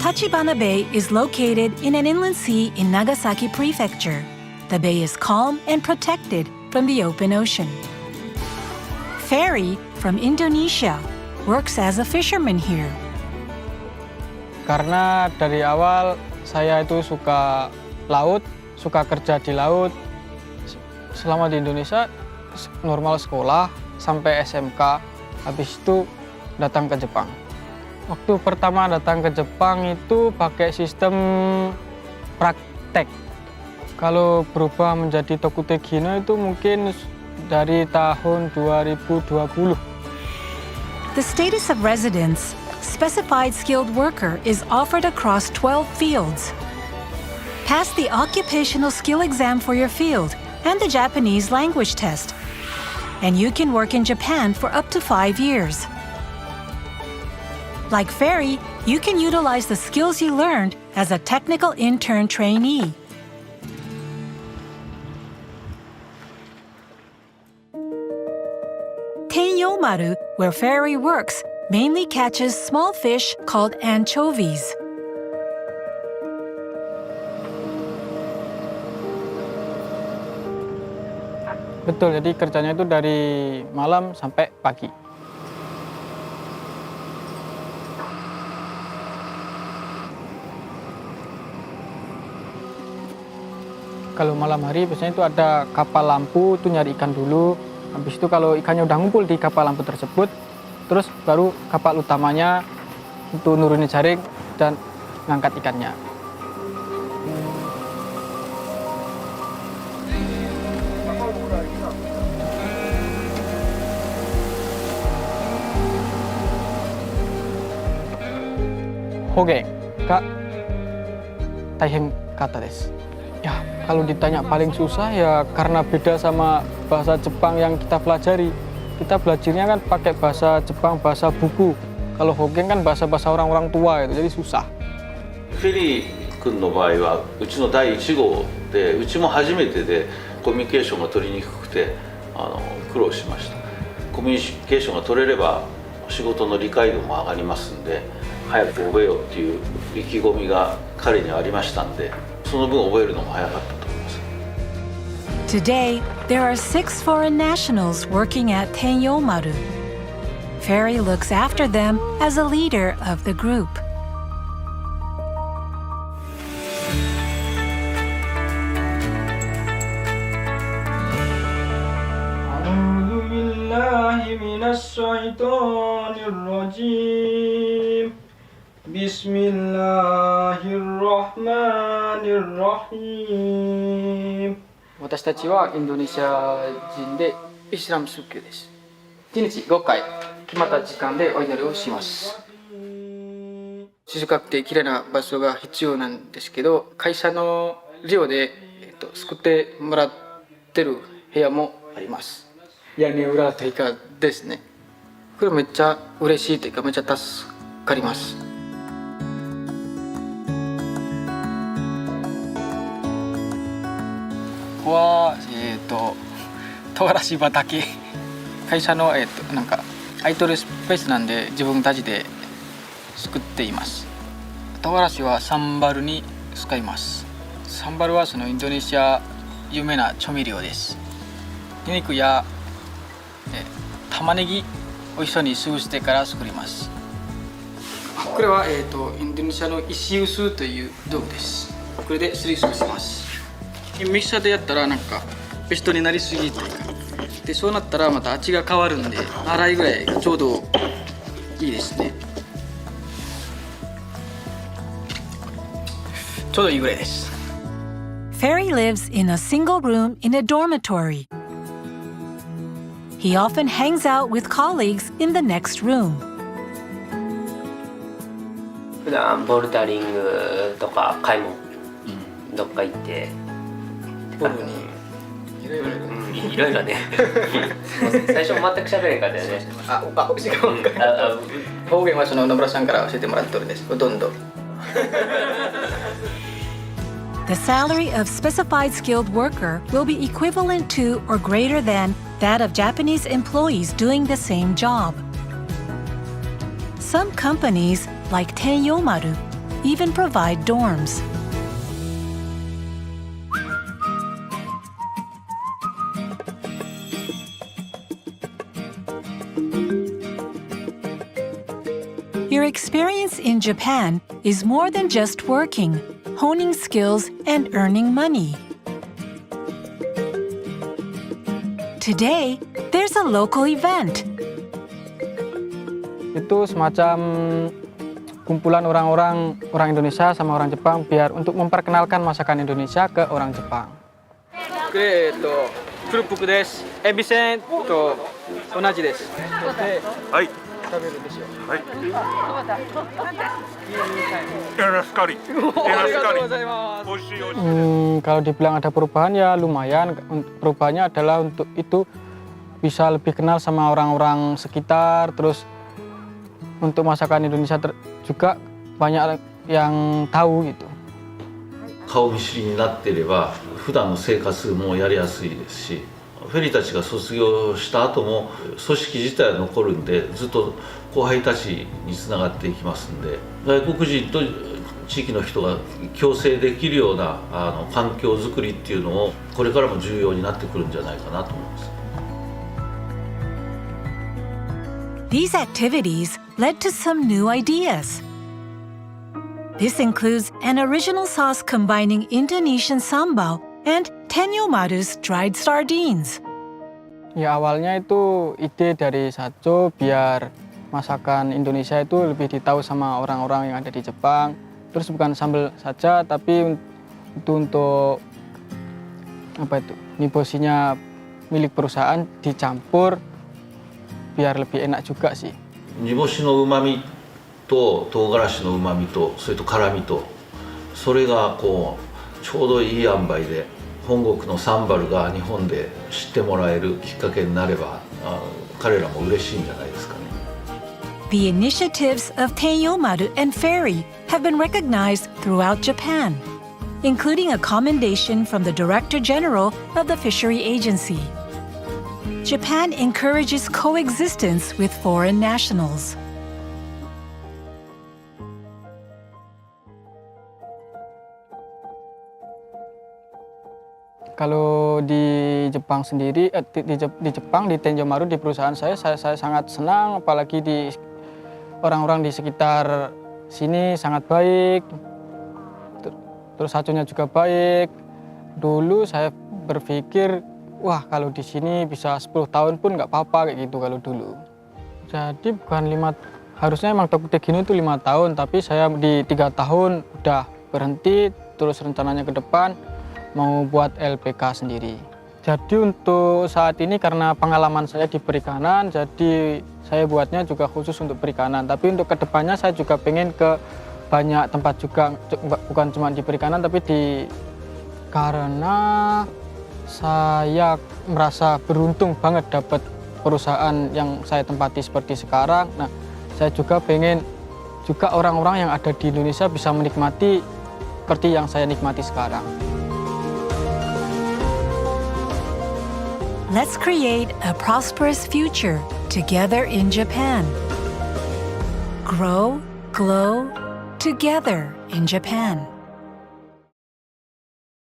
Tachibana Bay is located in an inland sea in Nagasaki Prefecture. The bay is calm and protected from the open ocean. Ferry from Indonesia works as a fisherman here. Karena dari awal saya itu suka laut, suka kerja di laut. Selama di Indonesia normal sekolah sampai SMK, habis itu datang ke Jepang. Waktu pertama datang ke Jepang itu pakai sistem praktek. Kalau berubah menjadi Tokuteki no itu mungkin dari tahun 2020. The status of residence, specified skilled worker, is offered across 12 fields. Pass the occupational skill exam for your field and the Japanese language test, and you can work in Japan for up to 5 years. Like Ferry, you can utilize the skills you learned as a technical intern trainee. Tenyomaru, where Ferry works, mainly catches small fish called anchovies. Betul, jadi kerjanya itu dari malam sampai pagi. Kalau malam hari biasanya itu ada kapal lampu, itu nyari ikan dulu. Habis itu kalau ikannya udah ngumpul di kapal lampu tersebut, terus baru kapal utamanya untuk nurunin jaring dan ngangkat ikannya. Hoge ga taihen kata desu. Ya, kalau ditanya paling susah ya karena beda sama bahasa Jepang yang kita pelajari. Kita belajarnya kan pakai bahasa Jepang, bahasa buku. Kalau Hokkien kan bahasa-bahasa orang-orang tua itu, jadi susah. フェリー君の場合はうちの第1号で、うちも初めてでコミュニケーションが取りにくくて苦労しました。コミュニケーションが取れれば仕事の理解度も上がりますんで、早く覚えようっていう意気込みが彼にありましたんで、その分覚えるのも早かったと思います。 Today, there are 6 foreign nationals working at Tenyomaru. Ferry looks after them as a leader of the group. أعوذ بالله من الشيطان الرجيم. بسم الله الرحمن الرحيم. 私たちはインドネシア人でイスラム宗教です。1日5回決まった時間でお祈りをします。静かくてきれいな場所が必要なんですけど、会社の寮で、作ってもらってる部屋もあります。屋根裏というかですね。これめっちゃ嬉しいというかめっちゃ助かります。ここは唐辛子畑、会社のなんか空いてるスペースなんで自分たちで作っています。唐辛子はサンバルに使います。サンバルはそのインドネシア有名な調味料です。ニンニクや玉ねぎを一緒に潰してから作ります。これはインドネシアの石臼という道具です。これですり潰します。ミキサーでやったらなんかペーストになりすぎというか、でそうなったらまた味が変わるんで、粗いぐらいがちょうどいいですね。ちょうどいいぐらいです。Ferry lives in a single room in a dormitory. He often hangs out with colleagues in the next room. 普段ボルダリングとか買い物、どっか行ってボルにいろいろね。最初全く喋れんかったよね。時間方言はその野村さんから教えてもらってるんです。ほとんど。The salary of specified skilled worker will be equivalent to or greater than that of Japanese employees doing the same job. Some companies, like Tenyomaru, even provide dorms. Your experience in Japan is more than just working, honing skills, and earning money. Today, there's a local event. Itu semacam kumpulan orang Indonesia sama orang Jepang biar untuk memperkenalkan masakan Indonesia ke orang Jepang. Oke, kerupuk desu. Ebisen to onaji desu. Hai. 食べるでしょう。はい。エナスカリ。エナスカリ。美味しい美味しい。 Kalau dibilang ada perubahan ya lumayan. Perubahannya adalah untuk itu bisa lebih kenal sama orang-orang sekitar. Terus untuk masakan Indonesia juga banyak yang tahu gitu. 顔見知りになっていれば普段の生活もやりやすいですし、フェリーたちが卒業した後も組織自体は残るんでずっと後輩たちにつながっていきますんで、外国人と地域の人が共生できるような環境づくりっていうのをこれからも重要になってくるんじゃないかなと思います。 These activities led to some new ideas. This includes an original sauce combining Indonesian sambal and Tenyomaru's dried sardines. Ya awalnya itu ide dari Sacho biar masakan Indonesia itu lebih ditahu sama orang-orang yang ada di Jepang. Terus bukan sambal saja tapi itu untuk apa itu? Niboshinya milik perusahaan dicampur biar lebih enak juga sih. 煮干しの旨味と唐辛子の旨味とそれと辛味とそれがこうちょうどいい塩梅で本国のサンバルが日本で知ってもらえるきっかけになれば彼らも嬉しいんじゃないですかね。 The initiatives of Tenyomaru and Ferry have been recognized throughout Japan, including a commendation from the Director General of the Fishery Agency. Japan encourages coexistence with foreign nationals. Kalau di Jepang sendiri, di Jepang, di Tenyomaru, di perusahaan saya sangat senang, apalagi di orang-orang di sekitar sini sangat baik, terus Sachonya juga baik. Dulu saya berpikir, wah kalau di sini bisa 10 tahun pun nggak apa-apa kayak gitu kalau dulu. Jadi bukan harusnya emang Tokugeki itu 5 tahun, tapi saya di 3 tahun udah berhenti, terus rencananya ke depan mau buat LPK sendiri. Jadi untuk saat ini karena pengalaman saya di perikanan, jadi saya buatnya juga khusus untuk perikanan. Tapi untuk kedepannya saya juga pengen ke banyak tempat juga, bukan cuma di perikanan, tapi karena saya merasa beruntung banget dapat perusahaan yang saya tempati seperti sekarang. Nah, saya juga pengen juga orang-orang yang ada di Indonesia bisa menikmati seperti yang saya nikmati sekarang. Let's create a prosperous future together in Japan. Grow, glow, together in Japan.